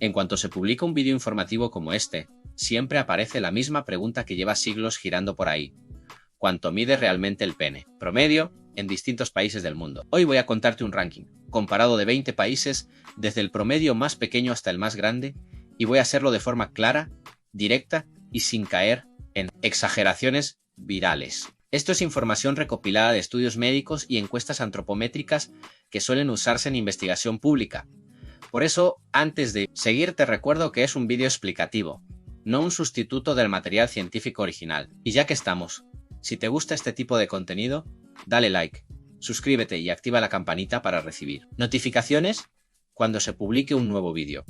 En cuanto se publica un vídeo informativo como este, siempre aparece la misma pregunta que lleva siglos girando por ahí. ¿Cuánto mide realmente el pene promedio en distintos países del mundo? Hoy voy a contarte un ranking, comparado de 20 países, desde el promedio más pequeño hasta el más grande, y voy a hacerlo de forma clara, directa y sin caer en exageraciones virales. Esto es información recopilada de estudios médicos y encuestas antropométricas que suelen usarse en investigación pública. Por eso, antes de seguir, te recuerdo que es un vídeo explicativo, no un sustituto del material científico original. Y ya que estamos, si te gusta este tipo de contenido, dale like, suscríbete y activa la campanita para recibir notificaciones cuando se publique un nuevo vídeo,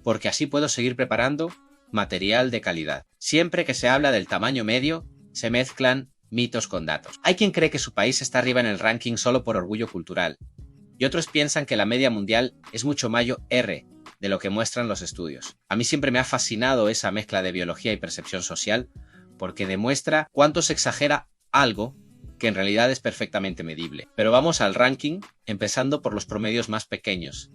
porque así puedo seguir preparando material de calidad. Siempre que se habla del tamaño medio, se mezclan mitos con datos. Hay quien cree que su país está arriba en el ranking solo por orgullo cultural, y otros piensan que la media mundial es mucho mayor de lo que muestran los estudios. A mí siempre me ha fascinado esa mezcla de biología y percepción social, porque demuestra cuánto se exagera algo que en realidad es perfectamente medible. Pero vamos al ranking, empezando por los promedios más pequeños.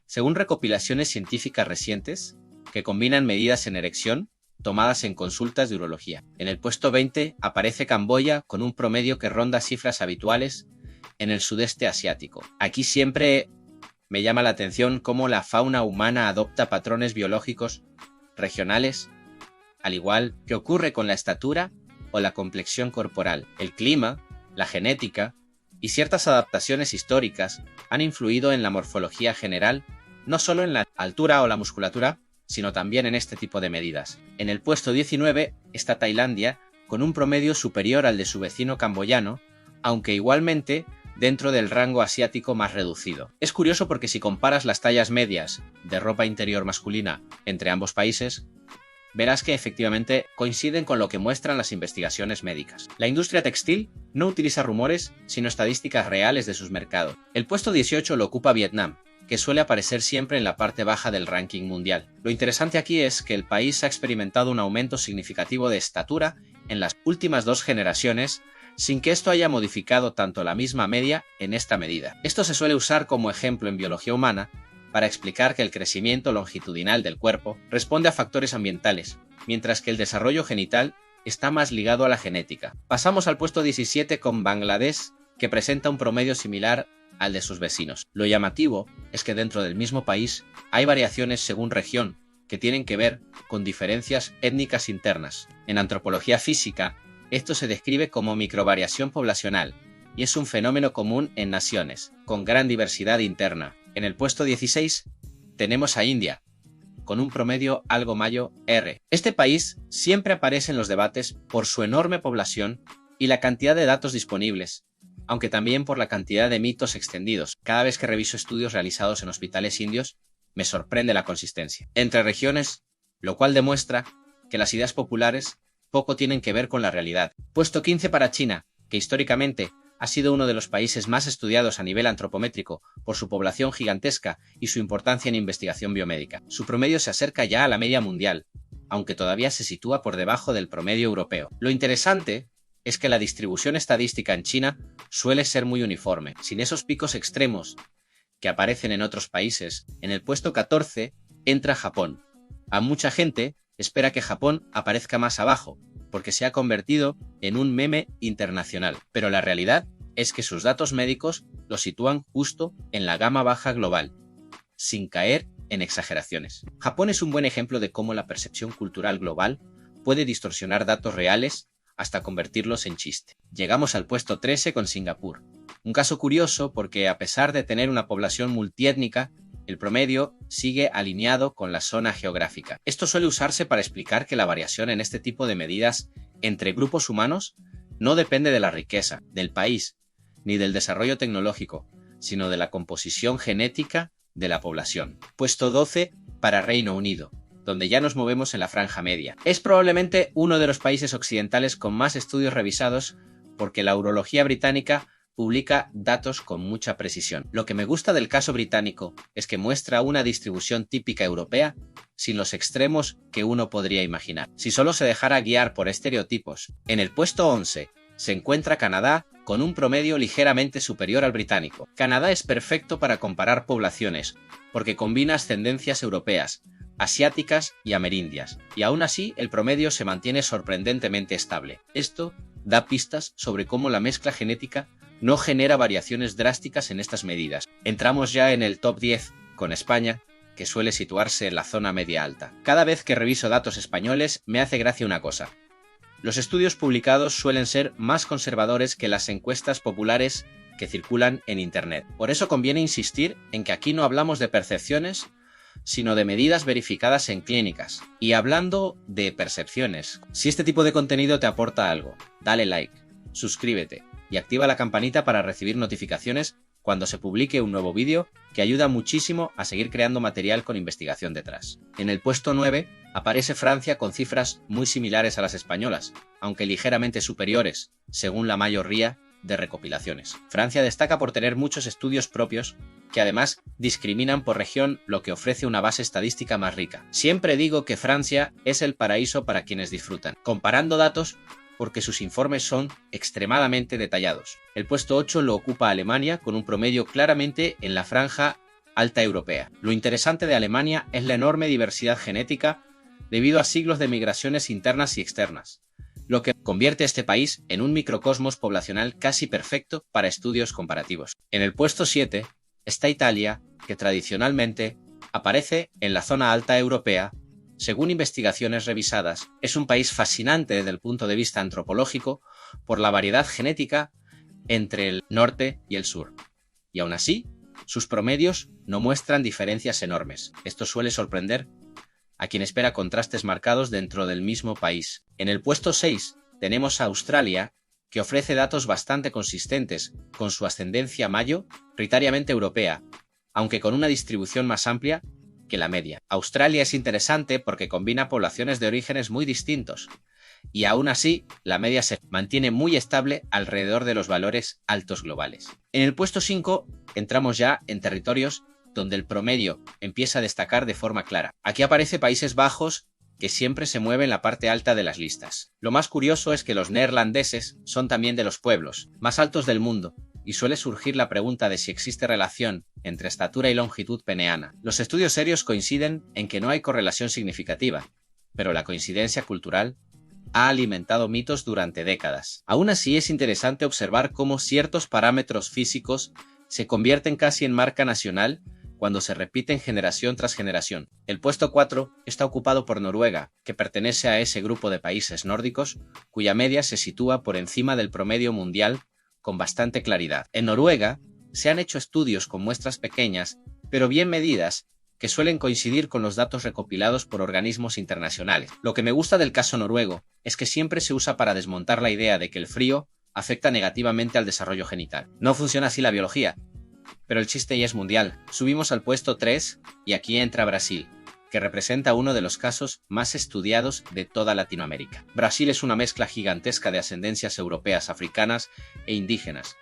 Según recopilaciones científicas recientes, que combinan medidas en erección, tomadas en consultas de urología. En el puesto 20 aparece Camboya con un promedio que ronda cifras habituales en el sudeste asiático. Aquí siempre me llama la atención cómo la fauna humana adopta patrones biológicos regionales, al igual que ocurre con la estatura o la complexión corporal. El clima, la genética y ciertas adaptaciones históricas han influido en la morfología general, no solo en la altura o la musculatura, sino también en este tipo de medidas. En el puesto 19 está Tailandia, con un promedio superior al de su vecino camboyano, aunque igualmente dentro del rango asiático más reducido. Es curioso porque si comparas las tallas medias de ropa interior masculina entre ambos países, verás que efectivamente coinciden con lo que muestran las investigaciones médicas. La industria textil no utiliza rumores, sino estadísticas reales de sus mercados. El puesto 18 lo ocupa Vietnam, que suele aparecer siempre en la parte baja del ranking mundial. Lo interesante aquí es que el país ha experimentado un aumento significativo de estatura en las últimas 2 generaciones, sin que esto haya modificado tanto la misma media en esta medida. Esto se suele usar como ejemplo en biología humana para explicar que el crecimiento longitudinal del cuerpo responde a factores ambientales, mientras que el desarrollo genital está más ligado a la genética. Pasamos al puesto 17 con Bangladesh, que presenta un promedio similar al de sus vecinos. Lo llamativo es que dentro del mismo país hay variaciones según región que tienen que ver con diferencias étnicas internas. En antropología física, esto se describe como microvariación poblacional y es un fenómeno común en naciones, con gran diversidad interna. En el puesto 16 tenemos a India, con un promedio algo mayor R. Este país siempre aparece en los debates por su enorme población y la cantidad de datos disponibles, aunque también por la cantidad de mitos extendidos. Cada vez que reviso estudios realizados en hospitales indios, me sorprende la consistencia entre regiones, lo cual demuestra que las ideas populares poco tienen que ver con la realidad. Puesto 15 para China, que históricamente ha sido uno de los países más estudiados a nivel antropométrico por su población gigantesca y su importancia en investigación biomédica. Su promedio se acerca ya a la media mundial, aunque todavía se sitúa por debajo del promedio europeo. Lo interesante es que la distribución estadística en China suele ser muy uniforme, sin esos picos extremos que aparecen en otros países. En el puesto 14 entra Japón. A mucha gente espera que Japón aparezca más abajo, porque se ha convertido en un meme internacional. Pero la realidad es que sus datos médicos lo sitúan justo en la gama baja global, sin caer en exageraciones. Japón es un buen ejemplo de cómo la percepción cultural global puede distorsionar datos reales hasta convertirlos en chiste. Llegamos al puesto 13 con Singapur. Un caso curioso porque a pesar de tener una población multiétnica, el promedio sigue alineado con la zona geográfica. Esto suele usarse para explicar que la variación en este tipo de medidas entre grupos humanos no depende de la riqueza, del país, ni del desarrollo tecnológico, sino de la composición genética de la población. Puesto 12 para Reino Unido, donde ya nos movemos en la franja media. Es probablemente uno de los países occidentales con más estudios revisados porque la urología británica publica datos con mucha precisión. Lo que me gusta del caso británico es que muestra una distribución típica europea sin los extremos que uno podría imaginar. Si solo se dejara guiar por estereotipos, en el puesto 11 se encuentra Canadá con un promedio ligeramente superior al británico. Canadá es perfecto para comparar poblaciones, porque combina ascendencias europeas, asiáticas y amerindias, y aún así el promedio se mantiene sorprendentemente estable. Esto da pistas sobre cómo la mezcla genética no genera variaciones drásticas en estas medidas. Entramos ya en el top 10 con España, que suele situarse en la zona media alta. Cada vez que reviso datos españoles me hace gracia una cosa. Los estudios publicados suelen ser más conservadores que las encuestas populares que circulan en Internet. Por eso conviene insistir en que aquí no hablamos de percepciones, sino de medidas verificadas en clínicas. Y hablando de percepciones, si este tipo de contenido te aporta algo, dale like, suscríbete y activa la campanita para recibir notificaciones cuando se publique un nuevo vídeo, que ayuda muchísimo a seguir creando material con investigación detrás. En el puesto 9 aparece Francia con cifras muy similares a las españolas, aunque ligeramente superiores, según la mayoría de recopilaciones. Francia destaca por tener muchos estudios propios que además discriminan por región, lo que ofrece una base estadística más rica. Siempre digo que Francia es el paraíso para quienes disfrutan, comparando datos porque sus informes son extremadamente detallados. El puesto 8 lo ocupa Alemania con un promedio claramente en la franja alta europea. Lo interesante de Alemania es la enorme diversidad genética debido a siglos de migraciones internas y externas, lo que convierte a este país en un microcosmos poblacional casi perfecto para estudios comparativos. En el puesto 7 está Italia, que tradicionalmente aparece en la zona alta europea. Según investigaciones revisadas, es un país fascinante desde el punto de vista antropológico por la variedad genética entre el norte y el sur. Y aún así, sus promedios no muestran diferencias enormes. Esto suele sorprender a quien espera contrastes marcados dentro del mismo país. En el puesto 6 tenemos a Australia, que ofrece datos bastante consistentes con su ascendencia mayoritariamente europea, aunque con una distribución más amplia que la media. Australia es interesante porque combina poblaciones de orígenes muy distintos, y aún así la media se mantiene muy estable alrededor de los valores altos globales. En el puesto 5 entramos ya en territorios donde el promedio empieza a destacar de forma clara. Aquí aparece Países Bajos, que siempre se mueve en la parte alta de las listas. Lo más curioso es que los neerlandeses son también de los pueblos más altos del mundo, y suele surgir la pregunta de si existe relación entre estatura y longitud peneana. Los estudios serios coinciden en que no hay correlación significativa, pero la coincidencia cultural ha alimentado mitos durante décadas. Aún así, es interesante observar cómo ciertos parámetros físicos se convierten casi en marca nacional cuando se repiten generación tras generación. El puesto 4 está ocupado por Noruega, que pertenece a ese grupo de países nórdicos, cuya media se sitúa por encima del promedio mundial con bastante claridad. En Noruega se han hecho estudios con muestras pequeñas, pero bien medidas, que suelen coincidir con los datos recopilados por organismos internacionales. Lo que me gusta del caso noruego es que siempre se usa para desmontar la idea de que el frío afecta negativamente al desarrollo genital. No funciona así la biología, pero el chiste ya es mundial. Subimos al puesto 3 y aquí entra Brasil, que representa uno de los casos más estudiados de toda Latinoamérica. Brasil es una mezcla gigantesca de ascendencias europeas, africanas e indígenas,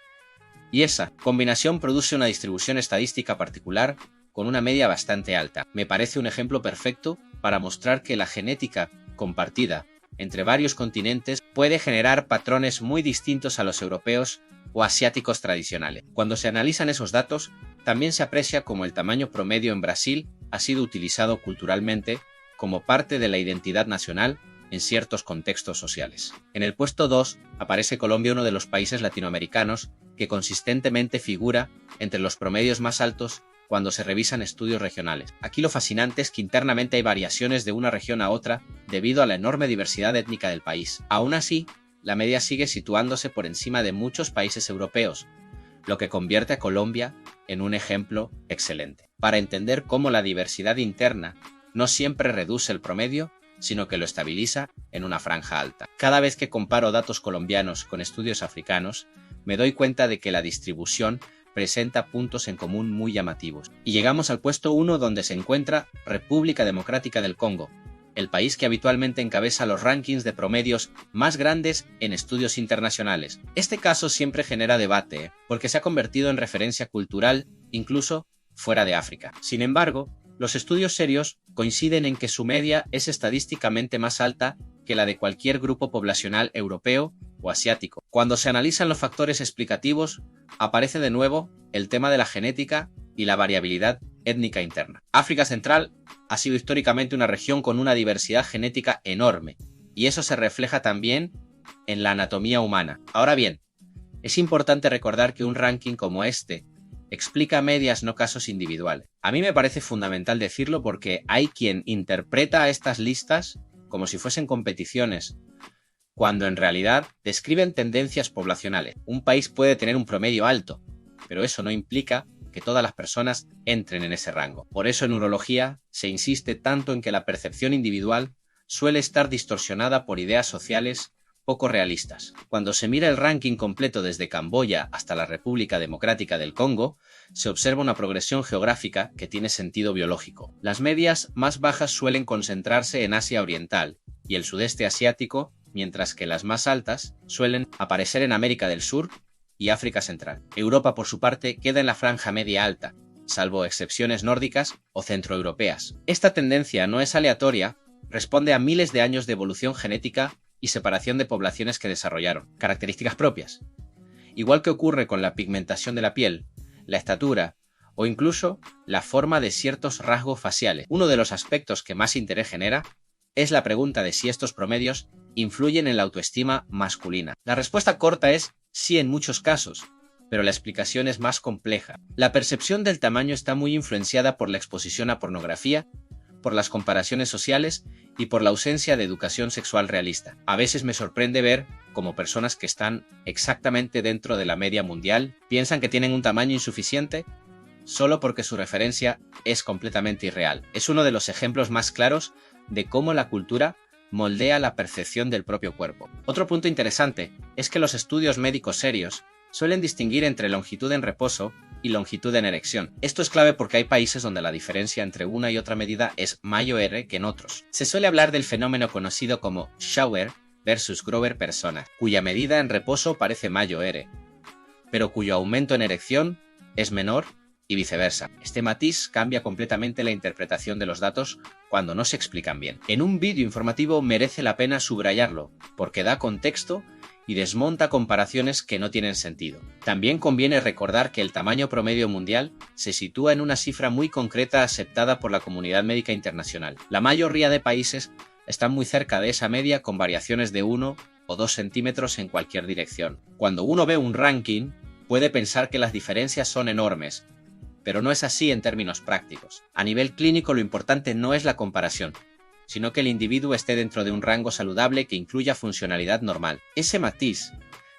y esa combinación produce una distribución estadística particular con una media bastante alta. Me parece un ejemplo perfecto para mostrar que la genética compartida entre varios continentes puede generar patrones muy distintos a los europeos o asiáticos tradicionales. Cuando se analizan esos datos, también se aprecia cómo el tamaño promedio en Brasil ha sido utilizado culturalmente como parte de la identidad nacional en ciertos contextos sociales. En el puesto 2 aparece Colombia, uno de los países latinoamericanos que consistentemente figura entre los promedios más altos cuando se revisan estudios regionales. Aquí lo fascinante es que internamente hay variaciones de una región a otra debido a la enorme diversidad étnica del país. Aún así, la media sigue situándose por encima de muchos países europeos, lo que convierte a Colombia en un ejemplo excelente. Para entender cómo la diversidad interna no siempre reduce el promedio, sino que lo estabiliza en una franja alta. Cada vez que comparo datos colombianos con estudios africanos, me doy cuenta de que la distribución presenta puntos en común muy llamativos. Y llegamos al puesto 1, donde se encuentra República Democrática del Congo, el país que habitualmente encabeza los rankings de promedios más grandes en estudios internacionales. Este caso siempre genera debate, porque se ha convertido en referencia cultural incluso fuera de África. Sin embargo, los estudios serios coinciden en que su media es estadísticamente más alta que la de cualquier grupo poblacional europeo o asiático. Cuando se analizan los factores explicativos, aparece de nuevo el tema de la genética y la variabilidad étnica interna. África Central ha sido históricamente una región con una diversidad genética enorme, y eso se refleja también en la anatomía humana. Ahora bien, es importante recordar que un ranking como este explica medias, no casos individuales. A mí me parece fundamental decirlo porque hay quien interpreta estas listas como si fuesen competiciones, cuando en realidad describen tendencias poblacionales. Un país puede tener un promedio alto, pero eso no implica que todas las personas entren en ese rango. Por eso en urología se insiste tanto en que la percepción individual suele estar distorsionada por ideas sociales poco realistas. Cuando se mira el ranking completo desde Camboya hasta la República Democrática del Congo, se observa una progresión geográfica que tiene sentido biológico. Las medias más bajas suelen concentrarse en Asia Oriental y el sudeste asiático, mientras que las más altas suelen aparecer en América del Sur y África Central. Europa, por su parte, queda en la franja media alta, salvo excepciones nórdicas o centroeuropeas. Esta tendencia no es aleatoria, responde a miles de años de evolución genética y separación de poblaciones que desarrollaron características propias. Igual que ocurre con la pigmentación de la piel, la estatura o incluso la forma de ciertos rasgos faciales. Uno de los aspectos que más interés genera es la pregunta de si estos promedios influyen en la autoestima masculina. La respuesta corta es sí en muchos casos, pero la explicación es más compleja. La percepción del tamaño está muy influenciada por la exposición a pornografía, por las comparaciones sociales y por la ausencia de educación sexual realista. A veces me sorprende ver cómo personas que están exactamente dentro de la media mundial piensan que tienen un tamaño insuficiente solo porque su referencia es completamente irreal. Es uno de los ejemplos más claros de cómo la cultura moldea la percepción del propio cuerpo. Otro punto interesante es que los estudios médicos serios suelen distinguir entre longitud en reposo y longitud en erección. Esto es clave porque hay países donde la diferencia entre una y otra medida es mayor que en otros. Se suele hablar del fenómeno conocido como Shower versus Grover persona, cuya medida en reposo parece mayor, pero cuyo aumento en erección es menor y viceversa. Este matiz cambia completamente la interpretación de los datos cuando no se explican bien. En un vídeo informativo merece la pena subrayarlo, porque da contexto y desmonta comparaciones que no tienen sentido. También conviene recordar que el tamaño promedio mundial se sitúa en una cifra muy concreta aceptada por la comunidad médica internacional. La mayoría de países están muy cerca de esa media con variaciones de 1 o 2 centímetros en cualquier dirección. Cuando uno ve un ranking, puede pensar que las diferencias son enormes, pero no es así en términos prácticos. A nivel clínico lo importante no es la comparación, sino que el individuo esté dentro de un rango saludable que incluya funcionalidad normal. Ese matiz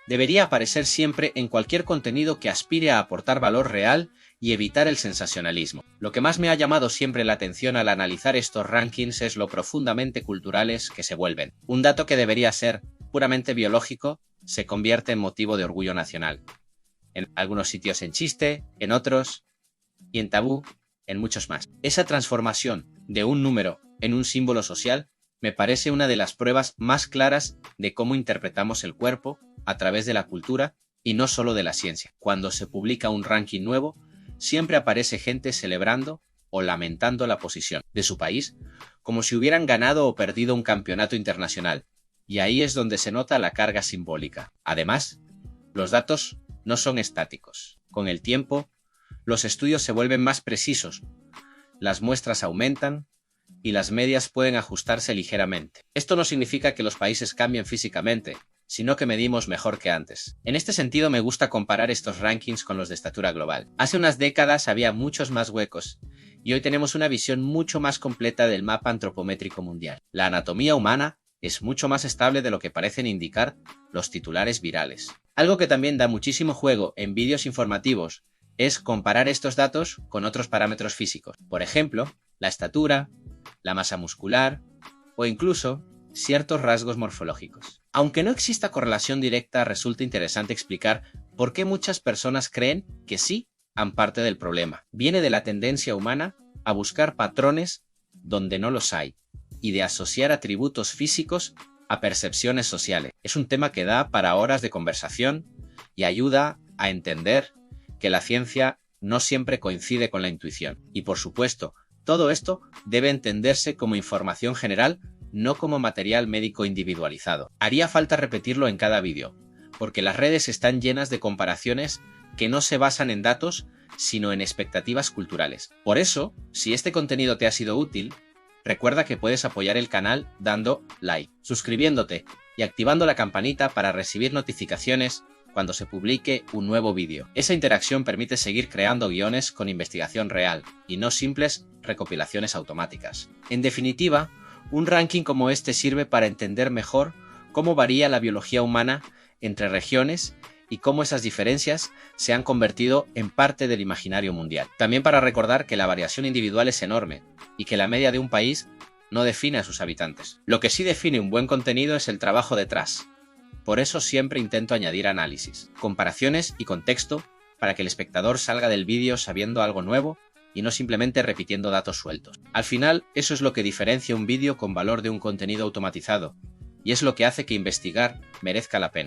debería aparecer siempre en cualquier contenido que aspire a aportar valor real y evitar el sensacionalismo. Lo que más me ha llamado siempre la atención al analizar estos rankings es lo profundamente culturales que se vuelven. Un dato que debería ser puramente biológico se convierte en motivo de orgullo nacional. En algunos sitios en chiste, en otros, y en tabú, en muchos más. Esa transformación de un número en un símbolo social me parece una de las pruebas más claras de cómo interpretamos el cuerpo a través de la cultura y no solo de la ciencia. Cuando se publica un ranking nuevo, siempre aparece gente celebrando o lamentando la posición de su país como si hubieran ganado o perdido un campeonato internacional, y ahí es donde se nota la carga simbólica. Además, los datos no son estáticos. Con el tiempo, los estudios se vuelven más precisos, las muestras aumentan y las medias pueden ajustarse ligeramente. Esto no significa que los países cambien físicamente, sino que medimos mejor que antes. En este sentido me gusta comparar estos rankings con los de estatura global. Hace unas décadas había muchos más huecos, y hoy tenemos una visión mucho más completa del mapa antropométrico mundial. La anatomía humana es mucho más estable de lo que parecen indicar los titulares virales. Algo que también da muchísimo juego en vídeos informativos es comparar estos datos con otros parámetros físicos. Por ejemplo, la estatura, la masa muscular o incluso ciertos rasgos morfológicos. Aunque no exista correlación directa, resulta interesante explicar por qué muchas personas creen que sí han parte del problema. Viene de la tendencia humana a buscar patrones donde no los hay y de asociar atributos físicos a percepciones sociales. Es un tema que da para horas de conversación y ayuda a entender que la ciencia no siempre coincide con la intuición. Y por supuesto, todo esto debe entenderse como información general no como material médico individualizado. Haría falta repetirlo en cada vídeo, porque las redes están llenas de comparaciones que no se basan en datos, sino en expectativas culturales. Por eso, si este contenido te ha sido útil, recuerda que puedes apoyar el canal dando like, suscribiéndote y activando la campanita para recibir notificaciones cuando se publique un nuevo vídeo. Esa interacción permite seguir creando guiones con investigación real y no simples recopilaciones automáticas. En definitiva, un ranking como este sirve para entender mejor cómo varía la biología humana entre regiones y cómo esas diferencias se han convertido en parte del imaginario mundial. También para recordar que la variación individual es enorme y que la media de un país no define a sus habitantes. Lo que sí define un buen contenido es el trabajo detrás. Por eso siempre intento añadir análisis, comparaciones y contexto para que el espectador salga del vídeo sabiendo algo nuevo y no simplemente repitiendo datos sueltos. Al final, eso es lo que diferencia un vídeo con valor de un contenido automatizado, y es lo que hace que investigar merezca la pena.